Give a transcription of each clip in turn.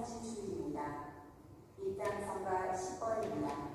30주일입니다. 입장성가 10번입니다.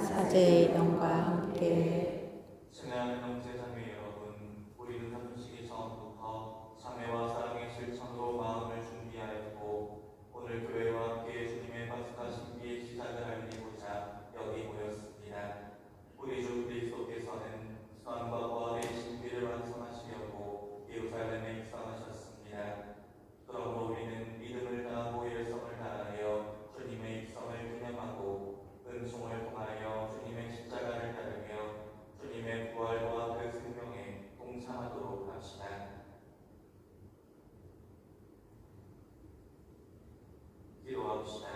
사제의 영과 함께 친애하는 형제자매 여러분, 우리는 삼순시기 전부터 참회와 사랑의 실천으로 마음을 준비하였고 오늘 교회와 함께 주님의 파스카 신비의 시작을 알리고자 여기 모였습니다. 우리 주 그리스도께서는 수환과 부활의 신비를 완성하시려고 예루살렘에 입성하셨습니다. 그러므로 우리는 믿음을 다하고 열성을 다하여 주님의 입성을 기념하고 은총을 통하여 주님의 십자가를 따르며 주님의 부활과 그 생명에 동참하도록 합시다. 기도합시다.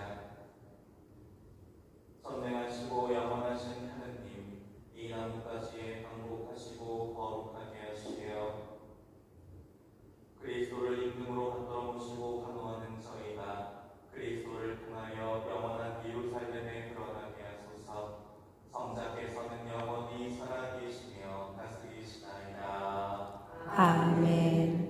선명하시고 영원하신 하느님, 이 나무까지 항복하시고 거룩하게 하시며 그리스도를 임금으로 받들어 모시고 강호하는 저희가 그리스도를 통하여 영원한 예루살렘에 들어가게 하소서. 성자께서는 영원히 살아계시며 다스리시나이다. 아멘.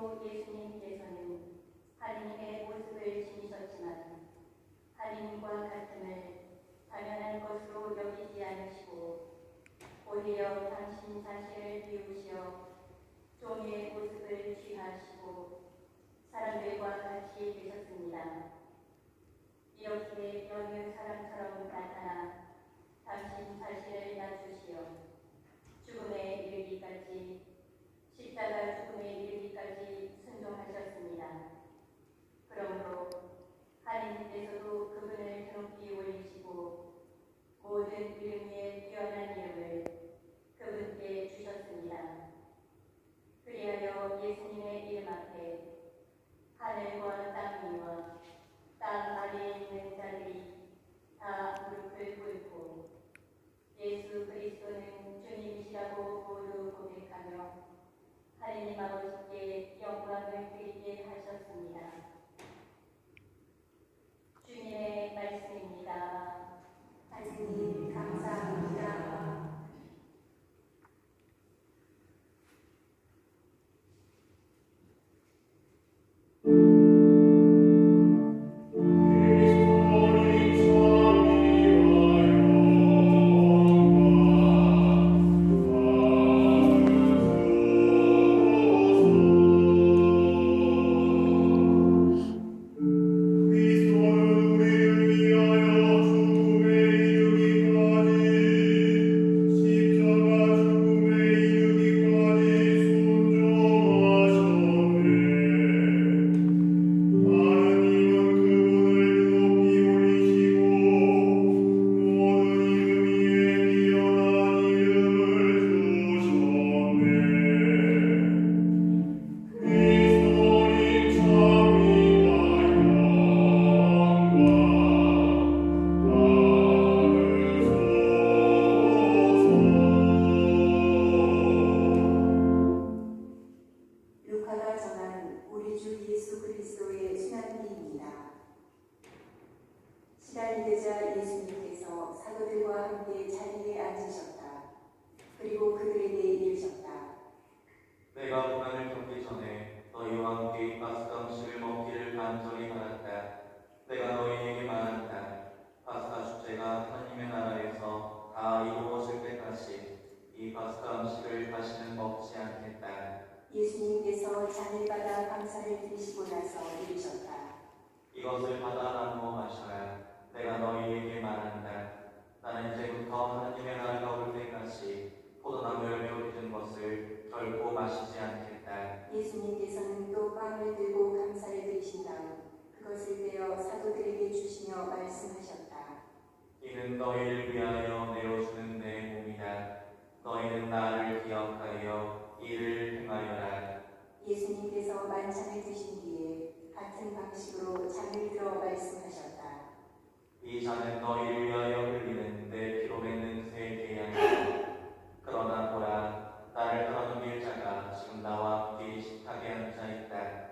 그리스도 예수님께서는 하느님의 모습을 지니셨지만 하느님과 같음을 당연한 것으로 여기지 않으시고 오히려 당신 자신을 비우시어 종의 모습을 취하시고 사람들과 같이 되셨습니다. 이렇게 어느 사람처럼 나타나 당신 자신을 낮추시어 죽음에 이르기까지 십자가 죽음에 이르기까지 순종하셨습니다. 그러므로 하느님께서도 그분을 높이 올리시고 모든 이름 위에 뛰어난 이름을 그분께 주셨습니다. 그리하여 예수님의 이름 앞에 하늘과 땅 위와 땅 아래에 있는 자들이 다 무릎을 꿇고 예수 그리스도는 주님이시라고 모두 고백하며 하느님 아버지께 영광을 드리게 하셨습니다. 주님의 말씀입니다. 하느님 감사합니다. 루카가 전한 우리 주 예수 그리스도의 순환기입니다. 시간이 되자 예수님께서 사도들과 함께 자리에 앉으셨다. 그리고 그들에게 이르셨다. 내가 고난을 겪기 전에 너희와 함께 파스카 음식을 먹기를 간절히 바랐다. 내가 너희에게 말한다. 파스카 축제가 하나님의 나라에서 다 이루어질 때까지 이 파스카 음식을 다시는 먹지 않겠다. 예수님께서 잔을 받아 감사를 드리시고 나서 이르셨다. 이것을 받아 나누어 마셔라. 내가 너희에게 말한다. 나는 이제부터 하나님의 나라가 올 때까지 포도나무 열매 맺은 것을 결코 마시지 않겠다. 예수님께서는 또 빵을 들고 감사를 드리신 다음 그것을 떼어 사도들에게 주시며 말씀하셨다. 이는 너희를 위하여 내어주는 내 몸이다. 너희는 나를 기억하여 이를 행하여라. 예수님께서 만찬을 드신 뒤에 같은 방식으로 잔을 들어 말씀하셨다. 이 잔은 너희를 위하여 흘리는 내 피로 맺는 새 계약이다. 그러나 보라, 나를 떠넘길 자가 지금 나와 함께 식탁에 앉아 있다.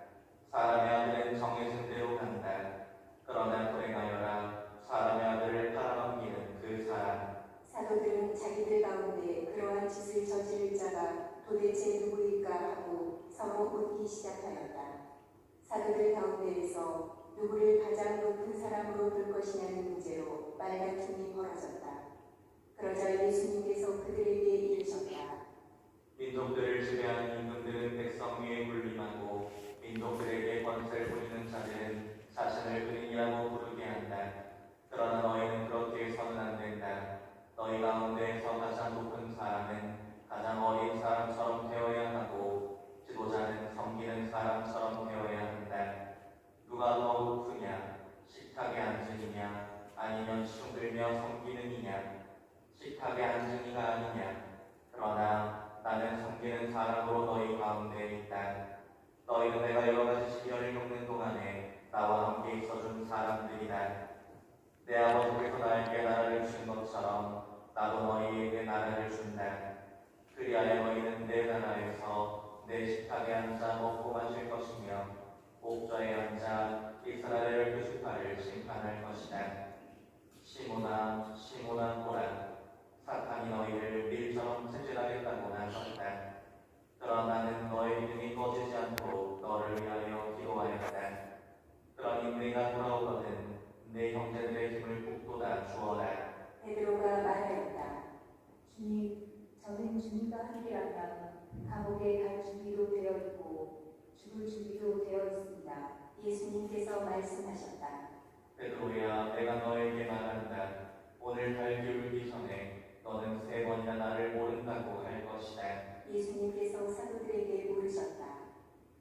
사람의 아들은 정해진 대로 간다. 그러나 불행하여라, 사람의 아들을 팔아넘기는 그 사람. 사도들은 자기들 가운데 그러한 짓을 저지를 자가 도대체 누구일까 하고 서로 묻기 시작하였다. 사도들 가운데에서 누구를 가장 높은 사람으로 둘 것이냐는 문제로 말다툼이 벌어졌다. 그러자 예수님께서 그들에게 이르셨다. 민족들을 지배하는 임금들은 백성 위에 군림하고 민족들에게 권세를 부리는 자들은 자신을 근인이라고 부르게 한다. 그러나 너희는 그렇게 해서는 안 된다. 너희 가운데에서 가장 높은 사람은 가장 어린 사람처럼 되어야 하고 지도자는 섬기는 사람처럼 되어야 한다. 누가 더 높으냐? 식탁에 앉으느냐? 아니면 춤들며 섬기는 이냐? 식탁에 앉은 이가 아니냐? 그러나 나는 섬기는 사람으로 너희 가운데 있다. 너희는 내가 여러 가지 시련을 겪는 동안에 나와 함께 있어준 사람들이다. 내 아버지께서 나에게 나라를 주신 것처럼 나도 너희에게 나라를 준다. 그리하여 너희는 내 나라에서 내 식탁에 앉아 먹고 마실 것이며 옥좌에 앉아 이스라엘의 교주파를 심판할 것이다. 시몬아, 시몬아 보라, 사탄이 너희를 밀처럼 채질하겠다고 나섰다. 그러나 나는 너의 믿음이 꺼지지 않도록 너를 위하여 기도하였다. 그러니 내가 돌아오거든 내 형제들의 힘을 북돋아 주어라. 베드로가 말하였다. 주님, 저는 주님과 함께라면 감옥에 갈 준비도 되어 있고 죽을 준비도 되어 있습니다. 예수님께서 말씀하셨다. 베드로야, 내가 너에게 말한다. 오늘 달 기울기 전에 너는 3번이나 나를 모른다고 할 것이다. 예수님께서 사도들에게 물으셨다.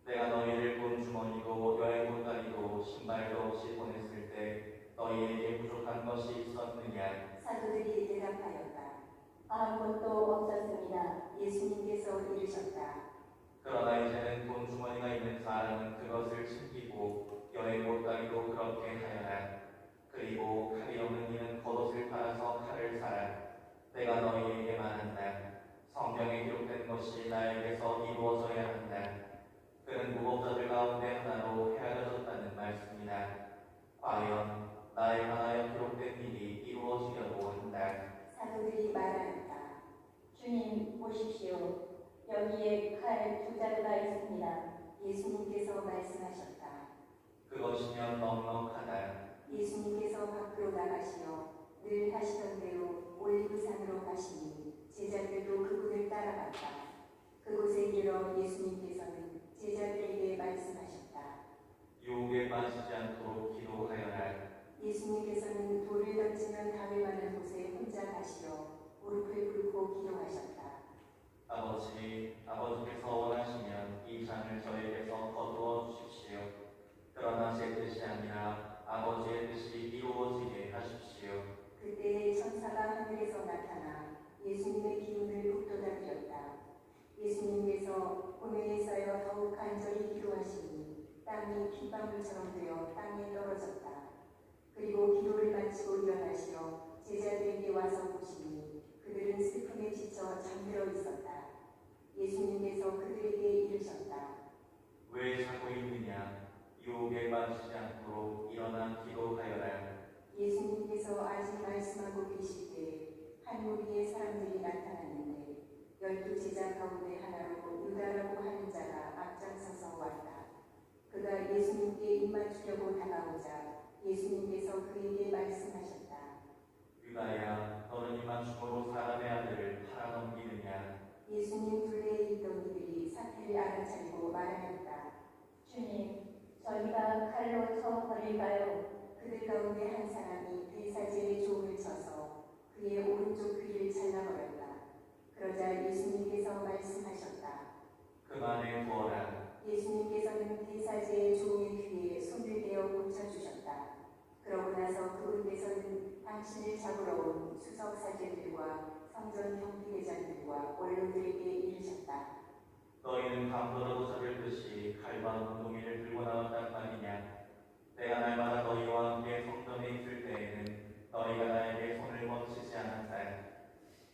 내가 너희를 돈 주머니도 여행 보따리도 신발도 없이 보냈을 때 너희에게 부족한 것이 있었느냐? 사도들이 대답하였다. 아무것도 없었습니다. 예수님께서 이르셨다. 그러나 이제는 돈 주머니가 있는 사람은 그것을 챙기고 여행 보따리도 그렇게 하여라. 그리고 칼이 없는 이는 겉옷을 팔아서 칼을 사라. 내가 너희에게 말한다. 성경에 기록된 것이 나에게서 이루어져야 한다. 그는 무법자들 가운데 하나로 헤아려졌다는 말씀이다. 과연 나에 관하여 기록된 일이 이루어지려고 한다. 사도들이 말하였다. 주님 보십시오. 여기에 칼 2자루가 있습니다. 예수님께서 말씀하셨다. 그것이면 넉넉하다. 예수님께서 밖으로 나가시어 늘 하시던 대로 올리브산으로 가시니 제자들도 그분을 따라갔다. 그곳에 이르러 예수님께서는 제자들에게 말씀하셨다. 유혹에 빠지지 않도록 기도하여라. 예수님께서는 돌을 던지면 닿을 만한 곳에 혼자 가시어 무릎을 꿇고 기도하셨다. 아버지께서 원하시면 이 잔을 저에게서 거두어 주십시오. 그러나 제 뜻이 아니라 아버지의 뜻이 이루어지게 하십시오. 그때 천사가 하늘에서 나타나 예수님의 기운을 북돋아드렸다. 예수님께서 고뇌에 쌓여 더욱 간절히 기도하시니 땀이 핏방울처럼 되어 땅에 떨어졌다. 그리고 기도를 마치고 일어나시어 제자들에게 와서 보시니 그들은 슬픔에 지쳐 잠들어 있었다. 예수님께서 그들에게 이르셨다. 왜 자고 있느냐? 유혹에 빠지지 않도록 일어나 기도하여라. 예수님께서 아직 말씀하고 계실 때 한 무리의 사람들이 나타났는데 12제자 가운데 하나로 유다라고 하는 자가 앞장서서 왔다. 그가 예수님께 입맞추려고 다가오자 예수님께서 그에게 말씀하셨다. 유다야, 너는 이맞춤으로 사람의 아들을 팔아넘기느냐? 예수님 둘레에 있던 이들이 사태를 알아차리고 말하였다. 주님, 저희가 칼로 쳐 버릴까요? 그들 가운데 한 사람이 대사제의 종을 쳐서 그의 오른쪽 귀를 잘라버렸다. 그러자 예수님께서 말씀하셨다. 그만해 두어라. 예수님께서는 대사제의 종의 귀에 손을 대어 고쳐주셨다. 그러고 나서 그분께서는 당신을 잡으러 온 수석사제들과 성전 경비대장들과 원로들에게 이르셨다. 너희는 강도라도 잡을 듯이 칼과 몽둥이를 들고 나왔단 말이냐? 내가 날마다 너희와 함께 성전에 있을 때에는 너희가 나에게 손을 뻗치지 않았다.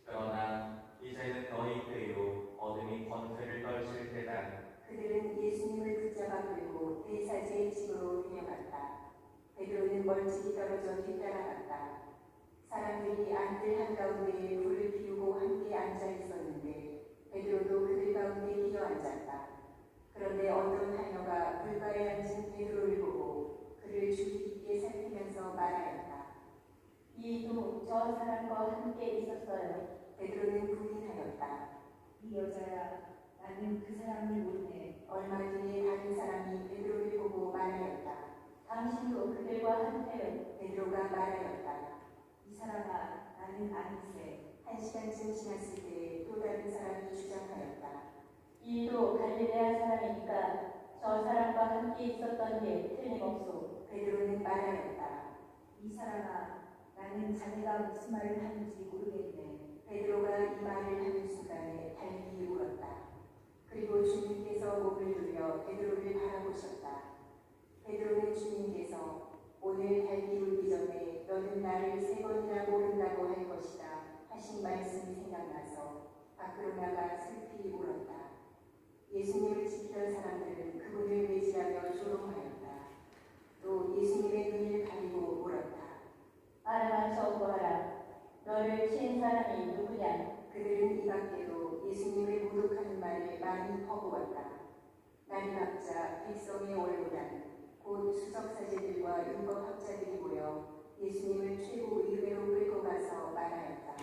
그러나 이제는 너희 꾀로 어둠이 권세를 떨칠 때다. 그들은 예수님을 붙잡아 끌고 대사제의 집으로 데려갔다. 베드로는 멀찍이 떨어져 뒤따라갔다. 사람들이 안뜰 한가운데에 불을 피우고 함께 앉아 있었는데 베드로도 그들 가운데 끼어 앉았다. 그런데 어떤 하녀가 불가에 앉은 베드로를 보고 그를 주의 깊게 살피면서 말하였다. 이도 저 사람과 함께 있었어요. 베드로는 부인하였다. 이 여자야, 나는 그 사람을 모르네. 얼마 뒤에 다른 사람이 베드로를 보고 말하였다. 당신도 그들과 함께요. 베드로가 말하였다. 이 사람아, 나는 아니세. 1시간쯤 지났을 때 또 다른 사람이 주장하였다. 이도 갈릴레아 사람이니까 저 사람과 함께 있었던 게 틀림없소. 베드로는 말하였다. 이 사람아, 나는 자네가 무슨 말을 하는지 모르겠네. 베드로가 이 말을 하는 순간에 달리 울었다. 그리고 주님께서 몸을 돌려 베드로를 바라보셨다. 베드로는 주님께서 오늘 달기 울기 전에 너는 나를 3번이나 모른다고 할 것이다 하신 말씀이 생각나서 밖으로 나가 슬피 울었다. 예수님을 지키던 사람들은 그분을 매질하며 조롱하였다. 또 예수님의 눈을 가리고 물었다. 알아맞혀 보아라. 너를 친 사람이 누구냐? 그들은 이 밖에도 예수님을 모독하는 말을 많이 퍼부었다. 백성의 원로단 곧 수석사제들과 율법학자들이 모여 예수님을 최고 의회로 끌고 가서 말하였다.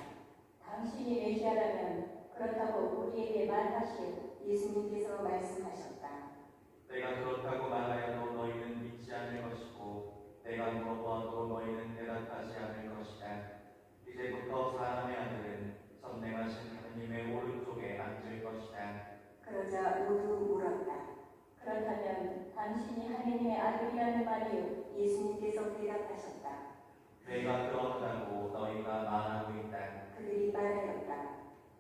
당신이 메시아라면 그렇다고 우리에게 말하시오. 예수님께서 말씀하셨다. 내가 그렇다고 말하여도 너희는 믿지 않을 것이고 내가 물어보아도 너희는 대답하지 않을 것이다. 이제부터 사람의 아들은 선생하신 하나님의 오른쪽에 앉을 것이다. 그러자 모두 물었다. 그렇다면 당신이 하느님의 아들이라는 말이오. 예수님께서 대답하셨다. 내가 그러하다고 너희가 말하고 있다. 그들이 말하였다.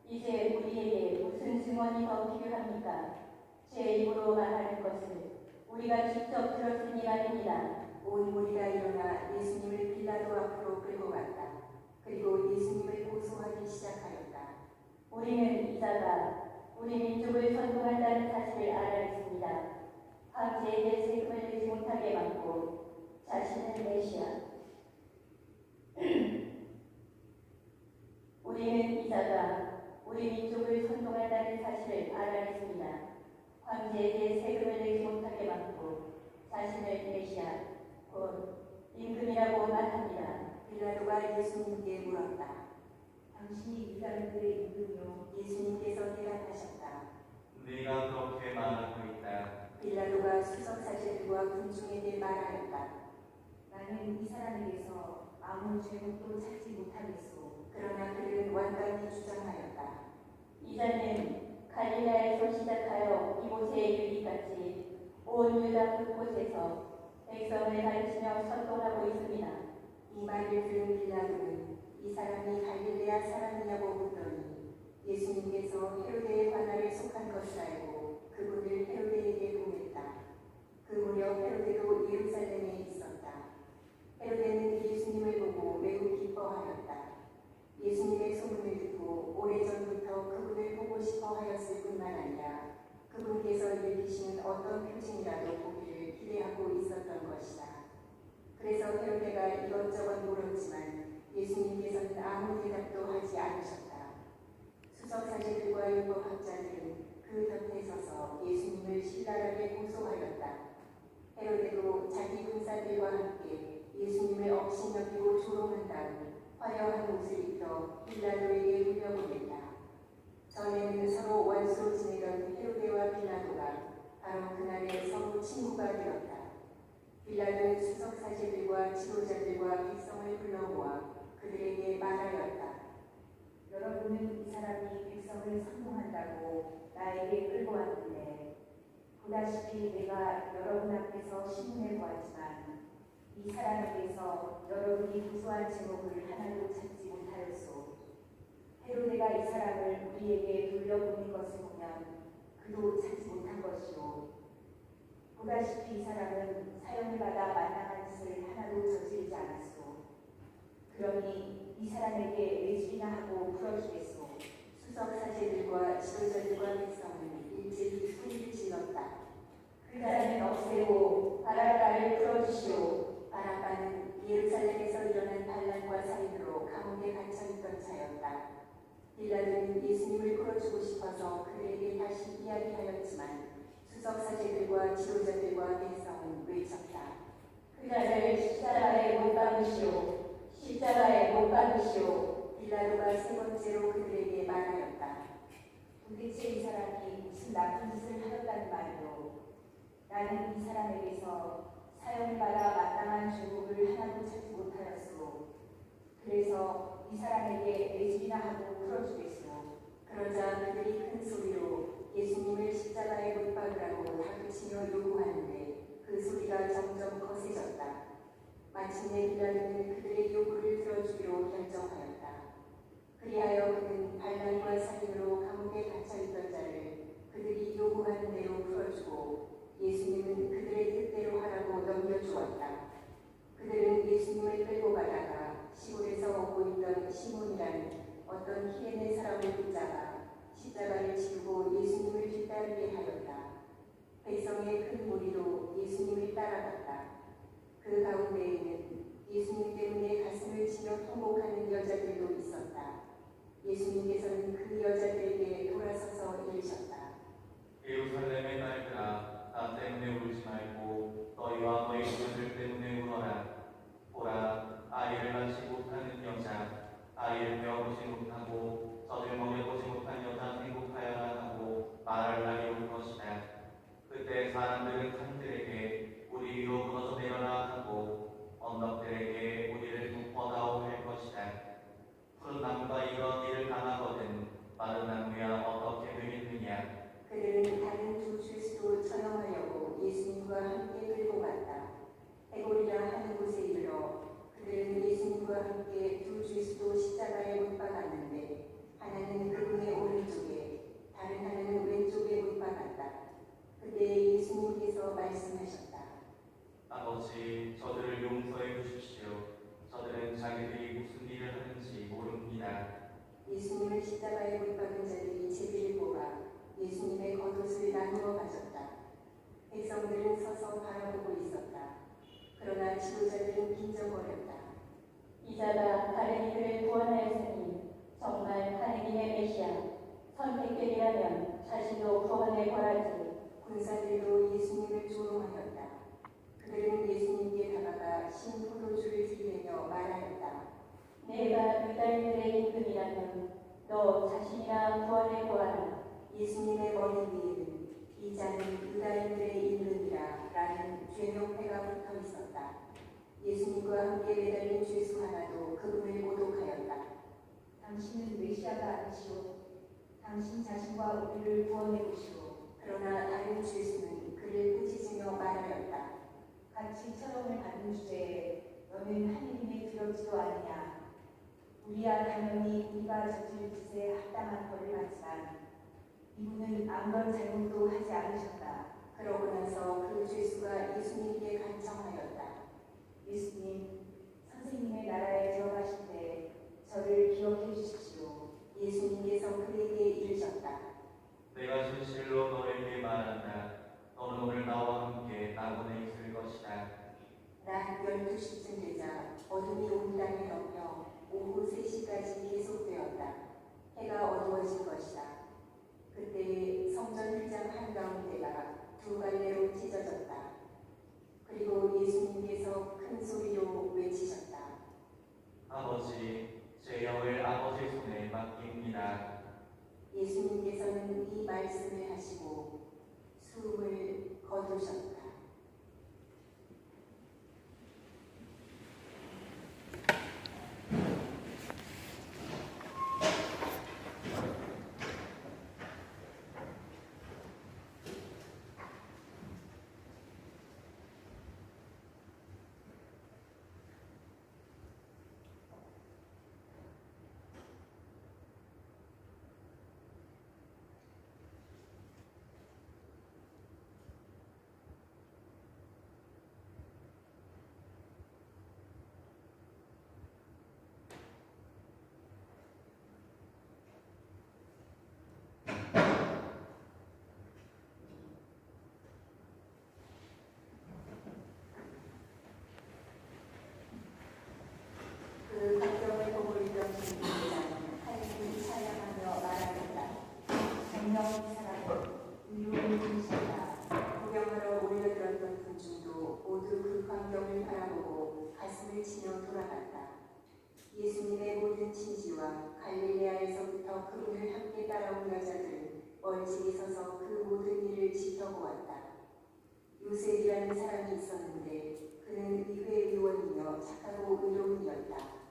이제 우리에게 무슨 증언이 더 필요합니까? 제 입으로 말하는 것을 우리가 직접 들었으니 말입니다. 온 무리가 일어나 예수님을 빌라도 앞으로 끌고 갔다. 그리고 예수님을 고소하기 시작하였다. 우리는 이자가 우리 민족을 선동한다는 사실을 알아냈습니다. 황제에게 세금을 내지 못하게 막고 자신은 메시아. 우리는 이자가 우리 민족을 선동한다는 사실을 알아냈습니다. 황제에게 세금을 내지 못하게 막고 자신을 메시아, 곧 임금이라고 말합니다. 빌라도가 예수님께 물었다. 당신이 유다인들의 임금이요 예수님께서 대답하셨다. 네가 그렇게 말하고 있다. 빌라도가 수석사제들과 군중에게 말하였다. 나는 이 사람에게서 아무 죄목도 찾지 못하겠소. 그러나 그들은 완강히 주장하였다. 이자는 갈릴라에서 시작하여 이곳에 이르기까지 온 유다 곳곳에서 백성을 가르치며 선동하고 있습니다. 이 말을 들은 빌라도는 이 사람이 갈릴레아 사람이냐고 묻더니 예수님께서 헤로데의 관할에 속한 것을 알고 그분을 헤로데에게 보냈다. 그 무렵 헤로데도 예루살렘에 있었다. 헤로데는 예수님을 보고 매우 기뻐하였다. 예수님의 소문을 듣고 오래전부터 그분을 보고 싶어 하였을 뿐만 아니라 그분께서 일으키시는 어떤 표징이라도 보기를 기대하고 있었던 것이다. 그래서 헤로데가 이것저것 물었지만 예수님께서는 아무 대답도 하지 않으셨다. 수석사제들과 율법학자들은 그 곁에 서서 예수님을 신랄하게 고소하였다. 헤로데도 자기 군사들과 함께 예수님을 업신여기고 조롱한 다음 화려한 옷을 입혀 빌라도에게 물려보냈다. 전에는 서로 원수로 지내던 헤로데와 빌라도가 바로 그날에 서로 친구가 되었다. 빌라도는 수석사제들과 지도자들과 백성을 불러 모아 그들에게 말하였다. 여러분은 이 사람이 백성을 선동한다고 나에게 끌고 왔는데 보다시피 내가 여러분 앞에서 신문을 보았지만 이 사람에게서 여러분이 고소한 제목을 하나도 찾지 못하였소. 헤로데가 이 사람을 우리에게 돌려보낸 것을 보면 그도 찾지 못한 것이오. 보다시피 이 사람은 사형을 받아 마땅한 짓을 하나도 저지르지 않았소. 그러니 이 사람에게 내주이나 하고 풀어주겠소. 수석사제들과 지도자들과 백성은 일제히 소리를 질렀다. 그 자는 없애고 바라바를 풀어주시오. 바라바는 예루살렘에서 일어난 반란과 살인으로 감옥에 갇혀있던 자였다. 빌라도는 예수님을 풀어주고 싶어서 그들에게 다시 이야기하였지만 수석사제들과 지도자들과 백성은 외쳤다. 그 자를 십자가에 못 박으시오. 십자가에 못 박으시오. 빌라도가 세 번째로 그들에게 말하였다. 도대체 이 사람이 무슨 나쁜 짓을 하였다는 말이오. 나는 이 사람에게서 사형을 받아 마땅한 죄목을 하나도 찾지 못하였소. 그래서 이 사람에게 내주이나 하고 풀어주겠소. 그러자 그들이 큰 소리로 예수님을 십자가에 못 박으라고 다그치며 요구하는데 그 소리가 점점 거세졌다. 마침내 빌라도는 그들의 요구를 들어주기로 결정하였다. 그리하여 그는 반란과 살인으로 감옥에 갇혀있던 자를 그들이 요구하는 대로 풀어주고 예수님은 그들의 뜻대로 하라고 넘겨주었다. 그들은 예수님을 끌고 가다가 시골에서 오고 있던 시몬이라는 어떤 히레네 사람을 붙잡아 십자가를 지르고 예수님을 뒤따르게 하였다. 백성의 큰 무리도 예수님을 따라갔다. 그 가운데에는 예수님 때문에 가슴을 치며 통곡하는 여자들도 있었다. 예수님께서는 그 여자들에게 돌아서서 이르셨다. 예루살렘의 딸들아, 다 나 때문에 울지 말고 너희와 너희 자녀들 때문에 울어라. 보라, 아이를 낳지 못하는 여자, 아이를 배워보지 못하고 젖을 먹여보지 못한 여자 행복하여라 하고 말할 날이 올 것이다. 그때 사람들은 산들에게 우리 위로 무너져 내려라 하고 언덕들에게 우리를 덮어다오 할 것이다. 푸른 나무가 이런 일을 당하거든 마른 나무야 어떻게 되겠느냐. 그들은 다른 두 죄수도 처형하려고 예수님과 함께 끌고 갔다. 해골이라 하는 곳에 이르러 그들은 예수님과 함께 두 죄수도 십자가에 못 박았는데 하나는 그분의 오른쪽에 다른 하나는 왼쪽에 못 박았다. 그때 예수님께서 말씀하셨다. 아버지, 저들을 용서해 주십시오. 저들은 자기들이 무슨 일을 하는지 모릅니다. 예수님을 십자가에 못 박은 자들이 제비를 뽑아 예수님의 겉옷을 나누어 가졌다. 백성들은 서서 바라보고 있었다. 그러나 지도자들은 빈정거렸다. 이자가 다른 이들을 구원하였으니 정말 하느님의 메시아 선택되리라면 자신도 구원을 권하지. 군사들도 예수님을 조롱하였다. 그들은 예수님께 다가가 신 포도주를 들이며 말하였다. 내가 유다인들의 임금이라면 너 자신이나 구원을 구하라. 예수님의 머리 위에는 이 자는 유다인들의 임금이라 라는 죄명패가 붙어 있었다. 예수님과 함께 매달린 죄수 하나도 그분을 모독하였다. 당신은 메시아가 아니시오. 당신 자신과 우리를 구원해 보시오. 그러나 다른 죄수는 그를 꾸짖으며 말하였다. 같이 처형을 받은 주제에 너는 하느님의 두렵지도 않으냐. 우리야 당연히 우리가 저질 짓에 합당한 벌을 받지만 이분은 아무런 잘못도 하지 않으셨다. 그러고 나서 그 죄수가 예수님께 간청하였다. 예수님, 선생님의 나라에 들어가실 때 저를 기억해 주십시오. 예수님께서 그에게 이르셨다. 내가 진실로 너에게 말한다. 너는 오늘 나와 함께 낙원에 있을 것이다. 낮 12시쯤 되자 어둠이 온 땅을 덮여 오후 3시까지 계속되었다. 해가 어두워진 것이다. 그때 성전 휘장 한가운데가 두 갈래로 찢어졌다. 그리고 예수님께서 큰 소리로 외치셨다. 아버지, 제 영을 아버지 손에 맡깁니다. 예수님께서는 이 말씀을 하시고 숨을 거두셨다. 그 광경을 보고 있던 신부는 하나님을 찬양하며 말하였다. 정녕 이 사람은 의로운 분이시다. 구경하러 몰려들었던 군중도 모두 그 광경을 바라보고 가슴을 치며 돌아갔다. 예수님의 모든 진지와 갈릴레아에서부터 그분을 함께 따라온 여자들은 멀찍이 서서 그 모든 일을 지켜보았다. 요셉이라는 사람이 있었는데 그는 의회 의원이며 착하고 의로운이었다.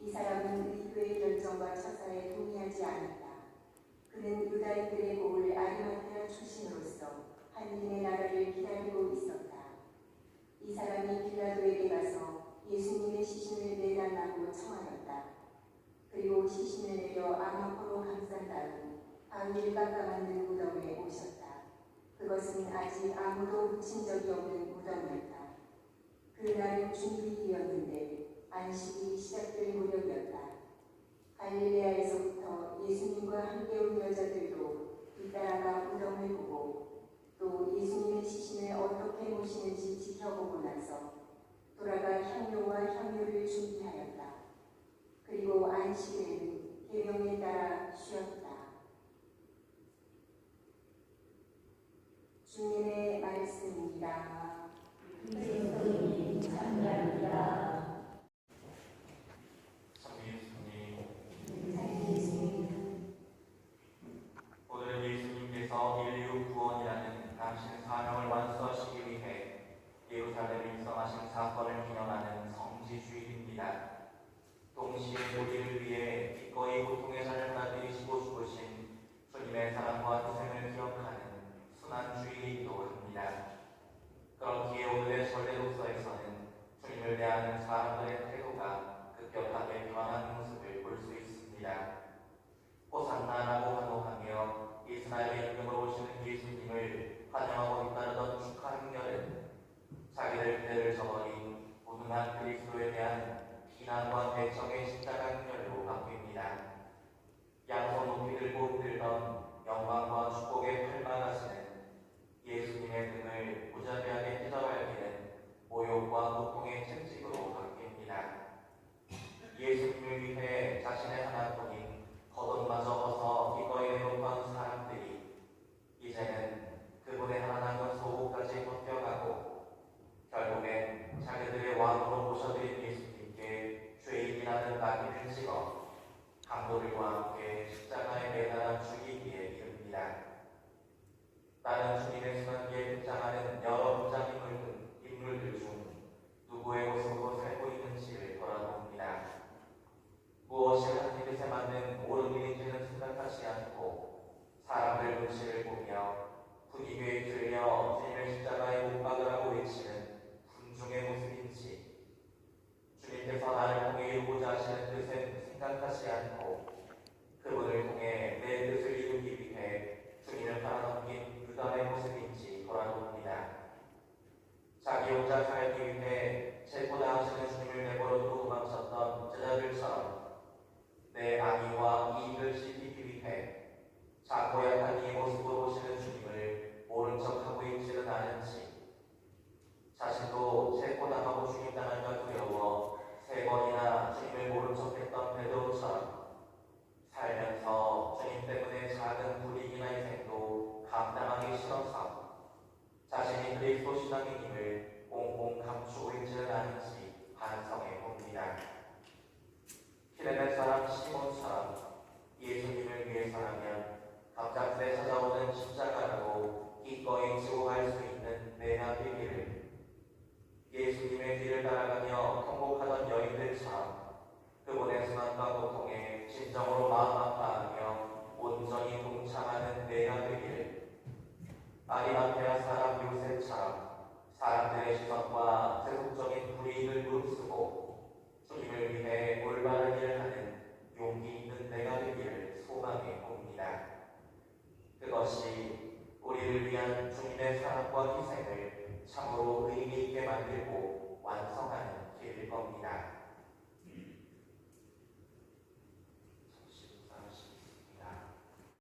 이 사람은 의회의 결정과 처사에 동의하지 않았다. 그는 유다인들의 고을 아리마태아 출신으로서 하느님의 나라를 기다리고 있었다. 이 사람이 빌라도에게 가서 예수님의 시신을 내달라고 청하였다. 그리고 시신을 내려 암흑으로 감싼 다음 바위를 깎아 만든 무덤에 오셨다. 그것은 아직 아무도 묻힌 적이 없는 무덤이었다. 그날은 중일이었는데 안식이 시작될 무렵이었다. 갈릴레아에서부터 예수님과 함께 온 여자들도 뒤따라가 무덤을 보고 또 예수님의 시신을 어떻게 모시는지 지켜보고 나서 돌아가 향료와 향유를 준비하였다. 그리고 안식일은 계명에 따라 쉬었다. 주님의 말씀입니다. 그리스도님 참여합니다. 참 예수님, 오늘 예수님께서 인류 구원이라는 당신의 사명을 완수하시기 위해 예루살렘에 입성하신 사건을 기념하는 성지주일입니다. 동시에 우리를 위해 기꺼이 고통의 삶을 들이시고 죽으신 주님의 사랑과 희생을 기억하는 순환주일이기도 합니다. 그렇기에 오늘의 설례 독서에서는 주님을 대하는 사람들의 태도가 급격하게 변한 모습을 볼 수 있습니다. 호산나라고 환호하며 이스라엘의 임금으로 오시는 예수님을 환영하고 잇따르던 축하 행렬은 자기들 기대를 저버린 무능한 그리스도에 대한 비난과 대적의 십자가 행렬로 바뀝니다. 양손 높이 들고 들던 영광과 축복의 팔마가시는 예수님의 등을 무자비하게 찢어밟기는 모욕과 고통의 채찍으로 바뀝니다. 예수님을 위해 자신의 하나뿐인 겉옷마저 벗어 기꺼이 내놓던 사람들이 이제는 그분의 하나님과 소고까지 버텨가고 결국엔 자기들의 왕으로 모셔드린 예수님께 죄인이라는 낙인을 찍어 강도들과 함께 십자가에 매달아 죽이기에 이릅니다. 나는 주님의 순환기에 등장하는 여러 부장 인물들 중 누구의 모습으로 살고 있는지를 돌아봅니다. 무엇이 하나님 뜻에 맞는 옳은 일인지는 생각하지 않고 사람들 눈치를 보며 분위기에 들려 주님의 십자가에 못 박으라고 외치는 군중의 모습인지 주님께서 나를 통해 이루고자 하시는 뜻은 생각하지 않고 그분을 통해 내 뜻을 이루기 위해 주님을 팔아넘긴 유다의 모습인지 돌아봅니다. 자기 혼자 살기 위해 체포당하시는 주님을 내버려 두고 도망쳤던 제자들처럼 내 악의와 이익을 지키기 위해 작고 약한 이의 모습으로 오시는 주님을 모른 척하고 있지는 않은지 자신도 체포당하고 죽임당할까 두려워 3번이나 주님을 모른 척했던 베드로처럼 살면서 주님 때문에 작은 불이익이나 희생도 감당하기 싫어서 자신이 그리스도 신앙인임을 꽁꽁 감추고 있지는 않은지 반성해 봅니다. 키레네 사람 시몬처럼 예수님을 위해서라면 갑작스레 찾아오는 십자가라고 기꺼이 지고 갈 수 있는 내가 되기를 예수님의 뒤를 따라가며 통곡하던 여인들처럼 그분의 순환과 고통에 진정으로 마음 아파하며 온전히 동참하는 내가 되기를 아리마테아 사람 요셉처럼 사람들의 시선과 세속적인 불이익을 무릅쓰고 주님을 위해 올바른 일을 하는 용기 있는 내가 되기를 소망해 봅니다. 그것이 우리를 위한 주님의 사랑과 희생을 참으로 의미 있게 만들고 완성하는 길일 겁니다.